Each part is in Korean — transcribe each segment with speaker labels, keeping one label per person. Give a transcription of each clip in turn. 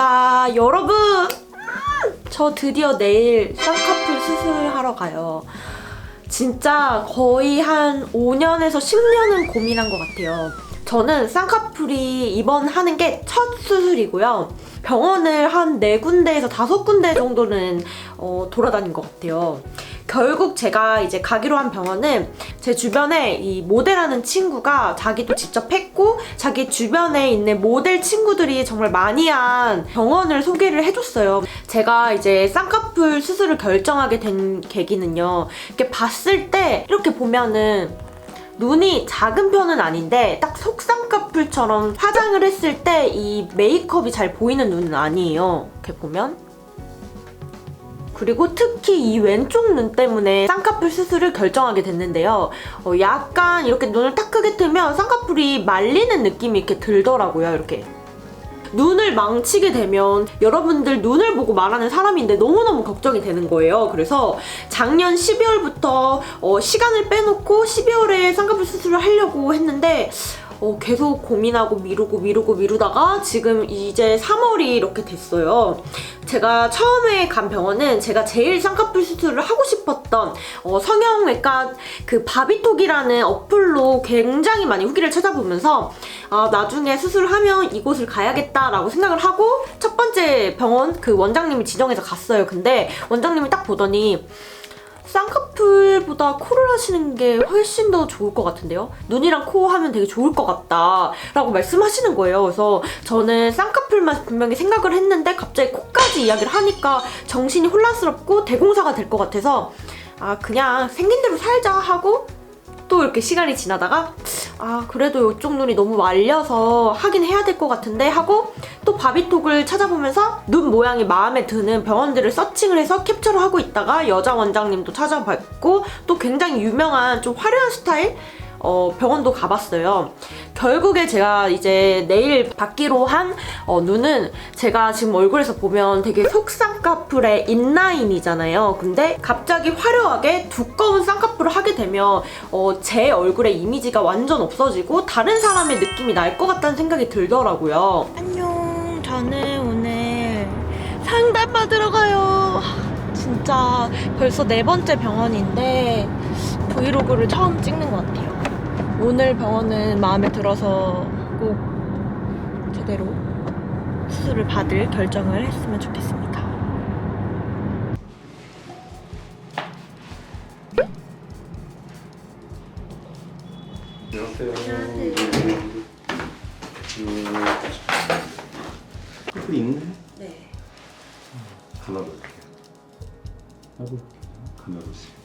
Speaker 1: 자, 여러분! 저 드디어 내일 쌍꺼풀 수술하러 가요. 진짜 거의 한 5년에서 10년은 고민한 것 같아요. 저는 쌍꺼풀이 이번 하는 게 첫 수술이고요. 병원을 한 4군데에서 5군데 정도는 돌아다닌 것 같아요. 결국 제가 이제 가기로 한 병원은 제 주변에 이 모델하는 친구가 자기도 직접 했고 자기 주변에 있는 모델 친구들이 정말 많이 한 병원을 소개를 해줬어요. 제가 이제 쌍꺼풀 수술을 결정하게 된 계기는요. 이렇게 봤을 때 이렇게 보면은 눈이 작은 편은 아닌데 딱 속쌍꺼풀처럼 화장을 했을 때 이 메이크업이 잘 보이는 눈은 아니에요. 이렇게 보면. 그리고 특히 이 왼쪽 눈 때문에 쌍꺼풀 수술을 결정하게 됐는데요. 약간 이렇게 눈을 딱 크게 뜨면 쌍꺼풀이 말리는 느낌이 이렇게 들더라고요. 이렇게. 눈을 망치게 되면 여러분들 눈을 보고 말하는 사람인데 너무너무 걱정이 되는 거예요. 그래서 작년 12월부터 시간을 빼놓고 12월에 쌍꺼풀 수술을 하려고 했는데 계속 고민하고 미루다가 지금 이제 3월이 이렇게 됐어요. 제가 처음에 간 병원은 제가 제일 쌍꺼풀 수술을 하고 싶었던 성형외과 그 바비톡이라는 어플로 굉장히 많이 후기를 찾아보면서 나중에 수술을 하면 이곳을 가야겠다라고 생각을 하고 첫 번째 병원 그 원장님이 지정해서 갔어요. 근데 원장님이 딱 보더니 쌍꺼풀보다 코를 하시는 게 훨씬 더 좋을 것 같은데요? 눈이랑 코 하면 되게 좋을 것 같다 라고 말씀하시는 거예요. 그래서 저는 쌍꺼풀만 분명히 생각을 했는데 갑자기 코까지 이야기를 하니까 정신이 혼란스럽고 대공사가 될 것 같아서 그냥 생긴 대로 살자 하고 또 이렇게 시간이 지나다가 그래도 이쪽 눈이 너무 말려서 하긴 해야 될 것 같은데 하고 또 바비톡을 찾아보면서 눈 모양이 마음에 드는 병원들을 서칭을 해서 캡처를 하고 있다가 여자 원장님도 찾아봤고 또 굉장히 유명한 좀 화려한 스타일 병원도 가봤어요. 결국에 제가 이제 내일 받기로 한 눈은 제가 지금 얼굴에서 보면 되게 속쌍꺼풀의 인라인이잖아요. 근데 갑자기 화려하게 두꺼운 쌍꺼풀을 하게 되면 제 얼굴의 이미지가 완전 없어지고 다른 사람의 느낌이 날 것 같다는 생각이 들더라고요. 안녕, 저는 오늘 상담 받으러 가요. 진짜 벌써 4번째 병원인데 브이로그를 처음 찍는 것 같아요. 오늘 병원은 마음에 들어서 꼭 제대로 수술을 받을 결정을 했으면 좋겠습니다.
Speaker 2: 안녕하세요. 커플이 있네?
Speaker 1: 네.
Speaker 2: 감아볼게요. 감아보세요.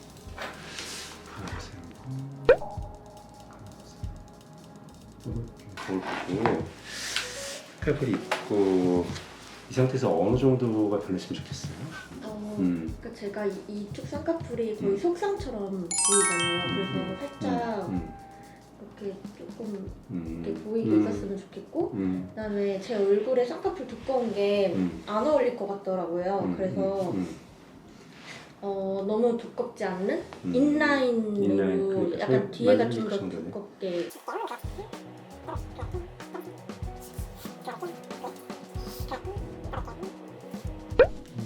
Speaker 2: 거울 보고 칼풀이 있고 이 상태에서 어느 정도가 변했으면 좋겠어요?
Speaker 1: 그러니까 제가 이쪽 쌍꺼풀이 거의 속쌍처럼 보이잖아요. 그래서 살짝 이렇게 조금 이렇게 보이게 있었으면 좋겠고 그다음에 제 얼굴에 쌍꺼풀 두꺼운 게 안 어울릴 것 같더라고요. 그래서 너무 두껍지 않는 인라인으로
Speaker 2: 그러니까
Speaker 1: 약간 뒤에가 좀 더 두껍게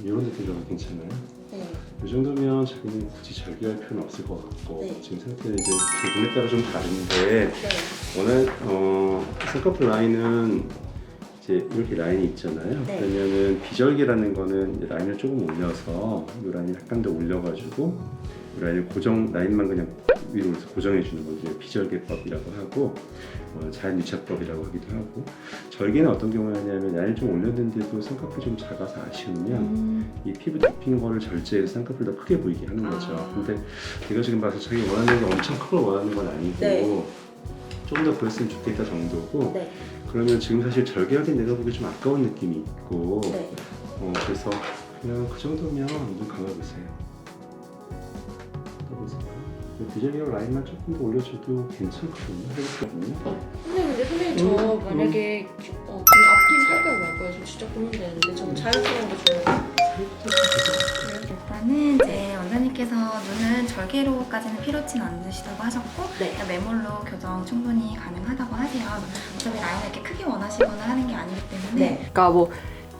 Speaker 2: 이런 느낌도 괜찮아요?
Speaker 1: 네.
Speaker 2: 이 정도면 자기는 굳이 절개할 필요는 없을 것 같고
Speaker 1: 네.
Speaker 2: 지금 상태는 이제 부분에 따라 좀 다른데 오늘 쌍꺼풀 라인은 이제 이렇게 라인이 있잖아요.
Speaker 1: 네.
Speaker 2: 그러면은 비절개라는 거는 이제 라인을 조금 올려서 이 라인을 약간 더 올려가지고 이 라인을 라인만 그냥 위로 고정해 주는 걸 이제 비절개법이라고 하고 자연유착법이라고 하기도 하고 절개는 어떤 경우에 하냐면 라인을 좀 올렸는데도 쌍꺼풀이 좀 작아서 아쉬우면 이 피부 덮인 거를 절제해서 쌍꺼풀 더 크게 보이게 하는 거죠. 근데 내가 지금 봐서 자기 원하는 게 엄청 큰 걸 원하는 건 아니고
Speaker 1: 네.
Speaker 2: 좀 더 보였으면 좋겠다 정도고
Speaker 1: 네.
Speaker 2: 그러면 지금 사실 절개하기엔 내가 보기에 좀 아까운 느낌이 있고
Speaker 1: 네.
Speaker 2: 그래서 그냥 그 정도면 눈 감아보세요. 떠보세요. 비절개로 라인만 조금 더 올려줘도 괜찮거든요. 해볼거든요.
Speaker 1: 선생님 저 만약에 그냥 앞뒤 살까요 말까요? 저 진짜 고민되는데 저는 자연스러운 거 좋아해요.
Speaker 3: 일단은 이제 원장님께서 눈은 절개로까지는 필요치는 않으시다고 하셨고 그냥 매몰로 교정 충분히 가능하다고 하세요. 어차피 라인을 이렇게 크게 원하시거나 하는 게 아니기 때문에
Speaker 1: 그러니까 뭐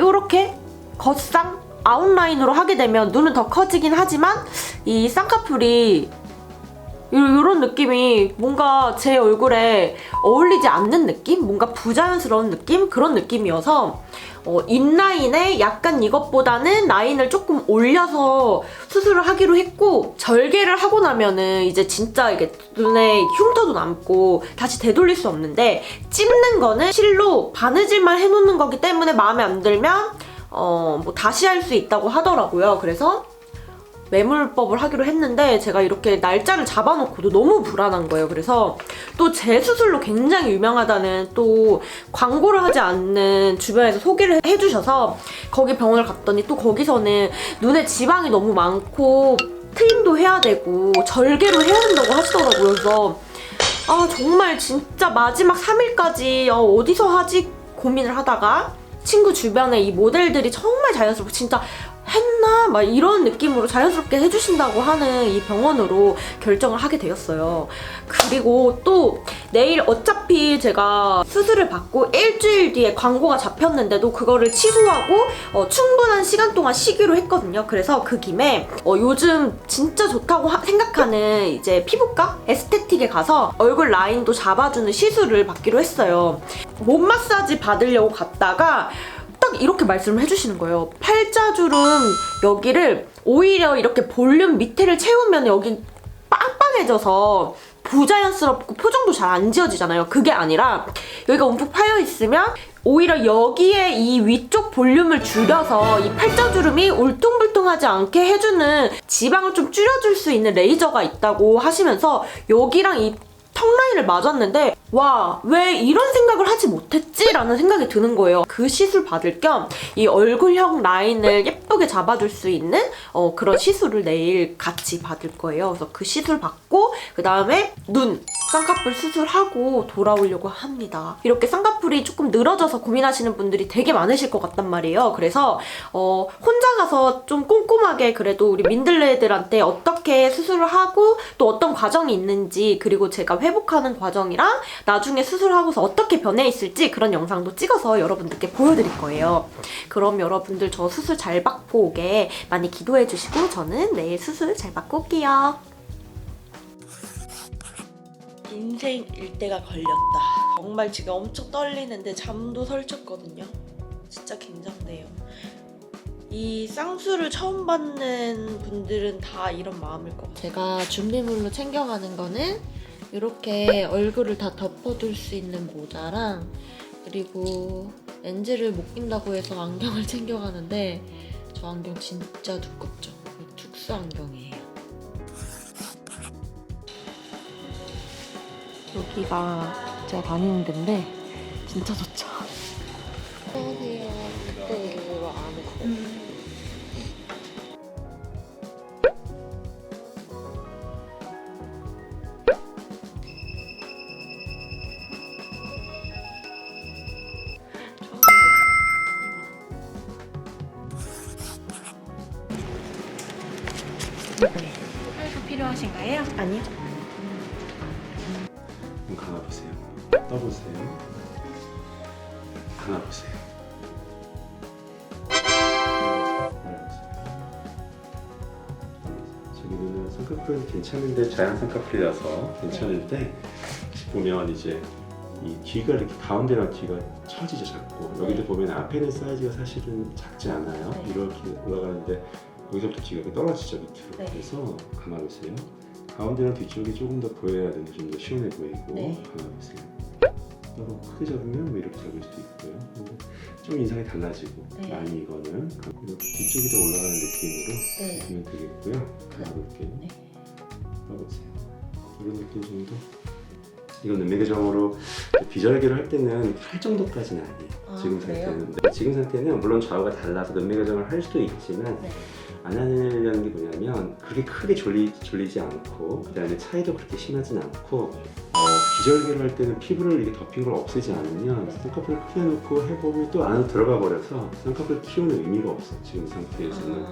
Speaker 1: 요렇게 겉상 아웃라인으로 하게 되면 눈은 더 커지긴 하지만 이 쌍꺼풀이 이런 느낌이 뭔가 제 얼굴에 어울리지 않는 느낌? 뭔가 부자연스러운 느낌? 그런 느낌이어서 인라인에 약간 이것보다는 라인을 조금 올려서 수술을 하기로 했고, 절개를 하고 나면은 이제 진짜 이게 눈에 흉터도 남고 다시 되돌릴 수 없는데, 찝는 거는 실로 바느질만 해놓는 거기 때문에 마음에 안 들면 뭐 다시 할 수 있다고 하더라고요. 그래서 매몰법을 하기로 했는데 제가 이렇게 날짜를 잡아놓고도 너무 불안한 거예요. 그래서 또 제 수술로 굉장히 유명하다는 또 광고를 하지 않는 주변에서 소개를 해주셔서 거기 병원을 갔더니 또 거기서는 눈에 지방이 너무 많고 트임도 해야 되고 절개로 해야 된다고 하시더라고요. 그래서 아 정말 진짜 마지막 3일까지 어디서 하지 고민을 하다가 친구 주변에 이 모델들이 정말 자연스럽고 진짜 했나? 막 이런 느낌으로 자연스럽게 해주신다고 하는 이 병원으로 결정을 하게 되었어요. 그리고 또 내일 어차피 제가 수술을 받고 일주일 뒤에 광고가 잡혔는데도 그거를 취소하고 충분한 시간 동안 쉬기로 했거든요. 그래서 그 김에 요즘 진짜 좋다고 생각하는 이제 피부과? 에스테틱에 가서 얼굴 라인도 잡아주는 시술을 받기로 했어요. 몸 마사지 받으려고 갔다가 딱 이렇게 말씀을 해주시는 거예요. 팔자주름 여기를 오히려 이렇게 볼륨 밑에를 채우면 여기 빵빵해져서 부자연스럽고 표정도 잘 안 지어지잖아요. 그게 아니라 여기가 움푹 파여 있으면 오히려 여기에 이 위쪽 볼륨을 줄여서 이 팔자주름이 울퉁불퉁하지 않게 해주는, 지방을 좀 줄여줄 수 있는 레이저가 있다고 하시면서 여기랑 이 턱 라인을 맞았는데 와, 왜 이런 생각을 하지 못했지? 라는 생각이 드는 거예요. 그 시술 받을 겸 이 얼굴형 라인을 예쁘게 잡아줄 수 있는 그런 시술을 내일 같이 받을 거예요. 그래서 그 시술 받고 그 다음에 눈 쌍꺼풀 수술하고 돌아오려고 합니다. 이렇게 쌍꺼풀이 조금 늘어져서 고민하시는 분들이 되게 많으실 것 같단 말이에요. 그래서 혼자 가서 좀 꼼꼼하게 그래도 우리 민들레들한테 어떻게 수술을 하고 또 어떤 과정이 있는지, 그리고 제가 회복하는 과정이랑 나중에 수술하고서 어떻게 변해 있을지 그런 영상도 찍어서 여러분들께 보여드릴 거예요. 그럼 여러분들 저 수술 잘 받고 오게 많이 기도해 주시고 저는 내일 수술 잘 받고 올게요. 인생 일대가 걸렸다. 정말 지금 엄청 떨리는데 잠도 설쳤거든요. 진짜 긴장돼요. 이 쌍수를 처음 받는 분들은 다 이런 마음일 것 같아요. 제가 준비물로 챙겨가는 거는 이렇게 얼굴을 다 덮어둘 수 있는 모자랑, 그리고 렌즈를 못 낀다고 해서 안경을 챙겨가는데 저 안경 진짜 두껍죠? 특수 안경이에요. 여기가 제가 다니는 데인데 진짜 좋죠? 안녕하세요. 그때 일부러 안 했어요.
Speaker 3: 팔도 필요하신가요?
Speaker 1: 아니요.
Speaker 2: 눈 감아보세요. 떠보세요. 감아보세요. 저기 눈은 쌍꺼풀은 괜찮은데 자연 쌍꺼풀이라서 괜찮은데 보면 이제 이 귀가 이렇게 가운데랑 귀가 처지죠, 자꾸. 여기를 보면 앞에는 사이즈가 사실은 작지 않아요.
Speaker 1: 네.
Speaker 2: 이렇게 올라가는데 여기서부터 귀가 떨어지죠, 밑으로.
Speaker 1: 네.
Speaker 2: 그래서 감아보세요. 가운데랑 뒤쪽이 조금 더 보여야 되는데 좀 더 시원해 보이고.
Speaker 1: 네.
Speaker 2: 감아보세요. 너무 크게 잡으면 뭐 이렇게 잡을 수도 있고요. 근데 좀 인상이 달라지고
Speaker 1: 네.
Speaker 2: 많이 이거는 이렇게 뒤쪽이 더 올라가는 느낌으로
Speaker 1: 네.
Speaker 2: 보면 되겠고요. 감아볼게요.
Speaker 1: 네.
Speaker 2: 봐보세요. 이런 느낌 정도. 이건 눈매교정으로 비절개를 할 때는 할 정도까지는 아니에요.
Speaker 1: 아,
Speaker 2: 지금
Speaker 1: 그래요?
Speaker 2: 상태는. 네, 지금 상태는 물론 좌우가 달라서 눈매교정을 할 수도 있지만
Speaker 1: 네.
Speaker 2: 안 하려는 게 뭐냐면 그렇게 크게 졸리지 않고 그다음에 차이도 그렇게 심하진 않고 비절개를 할 때는 피부를 이렇게 덮인 걸 없애지 않으면 쌍꺼풀을 크게 놓고 해보면 또 안으로 들어가 버려서 쌍꺼풀 키우는 의미가 없어. 지금 상태에서는.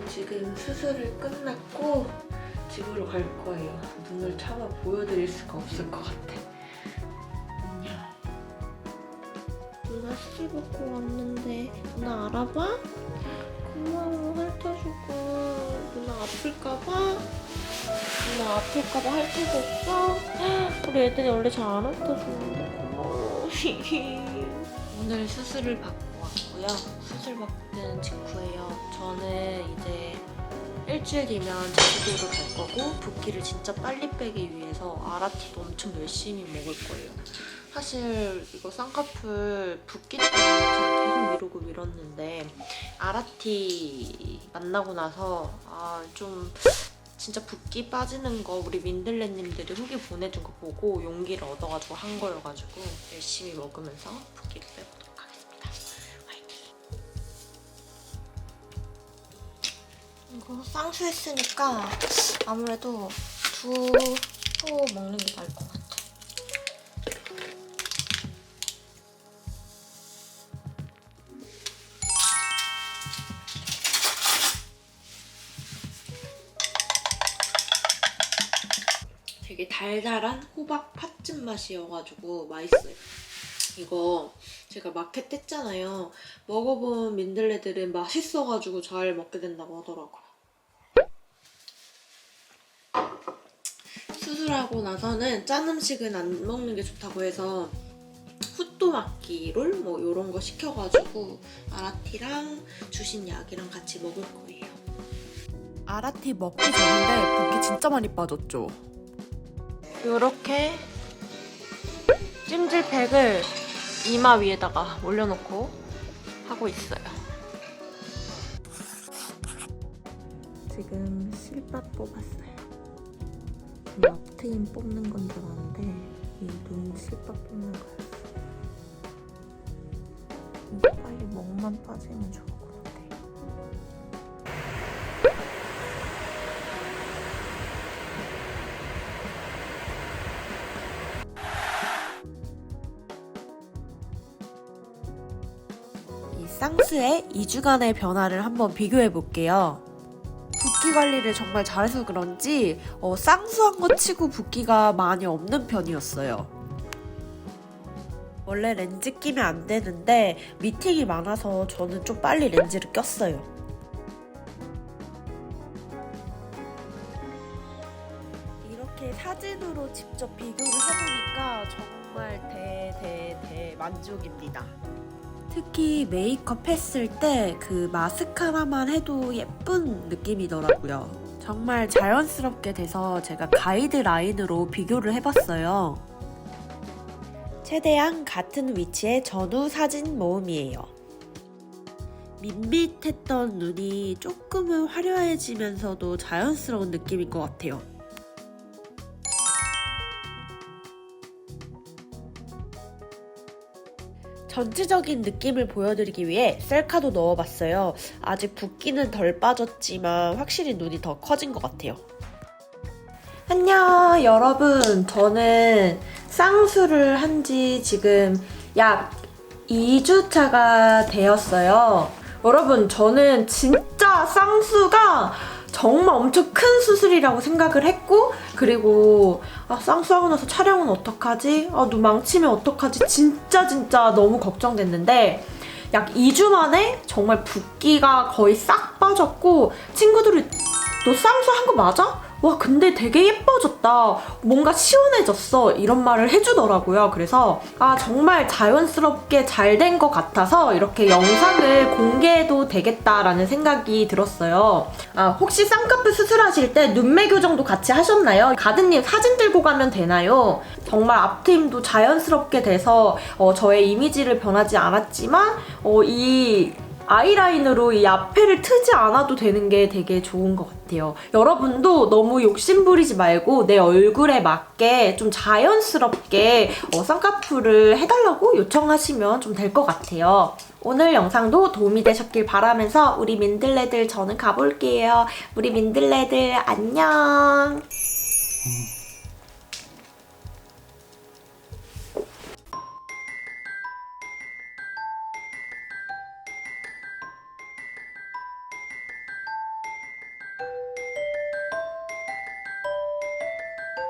Speaker 1: 지금 수술을 끝났고 집으로 갈 거예요. 눈을 차마 보여드릴 수가 없을 것 같아. 눈 수술 받고 왔는데 누나 알아봐? 고마워 핥아주고. 누나 아플까봐? 누나 아플까봐 핥아줬어? 우리 애들이 원래 잘 안 핥아주는데 고마워. 오늘 수술을 받고 왔고요. 수술 받는 직후에요. 저는 이제 일주일 뒤면 제주도를 갈 거고 붓기를 진짜 빨리 빼기 위해서 아라티도 엄청 열심히 먹을 거예요. 사실 이거 쌍꺼풀 붓기 때문에 제가 계속 미뤘는데 아라티 만나고 나서 좀 진짜 붓기 빠지는 거 우리 민들레님들이 후기 보내준 거 보고 용기를 얻어가지고 한 거여가지고 열심히 먹으면서 붓기를 빼보도록 하겠습니다. 화이팅! 이거 쌍수했으니까 아무래도 두부 먹는 게 나을 것 같아. 되게 달달한 호박 팥즙 맛이어가지고 맛있어요. 이거 제가 마켓 했잖아요. 먹어본 민들레들은 맛있어가지고 잘 먹게 된다고 하더라고요. 수술하고 나서는 짠 음식은 안 먹는 게 좋다고 해서 후토마키 롤 이런 거 시켜가지고 아라티랑 주신 약이랑 같이 먹을 거예요.
Speaker 4: 아라티 먹기 전인데 붓기 진짜 많이 빠졌죠?
Speaker 1: 요렇게 찜질팩을 이마 위에다가 올려놓고 하고 있어요. 지금 실밥 뽑았어요. 앞트임 뽑는 건 줄 알았는데 이 눈 실밥 뽑는 거였어. 이거 빨리 목만 빠지면 좋을 것 같아. 이 쌍수의 2주간의 변화를 한번 비교해 볼게요. 붓기 관리를 정말 잘해서 그런지 쌍수한 거 치고 붓기가 많이 없는 편이었어요. 원래 렌즈 끼면 안 되는데 미팅이 많아서 저는 좀 빨리 렌즈를 꼈어요. 이렇게 사진으로 직접 비교를 해보니까 정말 대 만족입니다. 특히 메이크업 했을 때 그 마스카라만 해도 예쁜 느낌이더라고요. 정말 자연스럽게 돼서 제가 가이드라인으로 비교를 해봤어요. 최대한 같은 위치의 전후 사진 모음이에요. 밋밋했던 눈이 조금은 화려해지면서도 자연스러운 느낌인 것 같아요. 전체적인 느낌을 보여드리기 위해 셀카도 넣어봤어요. 아직 붓기는 덜 빠졌지만 확실히 눈이 더 커진 것 같아요. 안녕 여러분, 저는 쌍수를 한 지 지금 약 2주차가 되었어요. 여러분, 저는 진짜 쌍수가 정말 엄청 큰 수술이라고 생각을 했고, 그리고 쌍수하고 나서 촬영은 어떡하지? 눈 망치면 어떡하지? 진짜 너무 걱정됐는데 약 2주 만에 정말 붓기가 거의 싹 빠졌고, 친구들이 너 쌍수한 거 맞아? 와 근데 되게 예뻐졌다, 뭔가 시원해졌어, 이런 말을 해주더라고요. 그래서 정말 자연스럽게 잘 된 것 같아서 이렇게 영상을 공개해도 되겠다라는 생각이 들었어요. 혹시 쌍꺼풀 수술하실 때 눈매 교정도 같이 하셨나요? 가드님 사진 들고 가면 되나요? 정말 앞트임도 자연스럽게 돼서 저의 이미지를 변하지 않았지만 이 아이라인으로 이 앞에를 트지 않아도 되는 게 되게 좋은 것 같아요. 여러분도 너무 욕심부리지 말고 내 얼굴에 맞게 좀 자연스럽게 쌍꺼풀을 해달라고 요청하시면 좀 될 것 같아요. 오늘 영상도 도움이 되셨길 바라면서 우리 민들레들 저는 가볼게요. 우리 민들레들 안녕.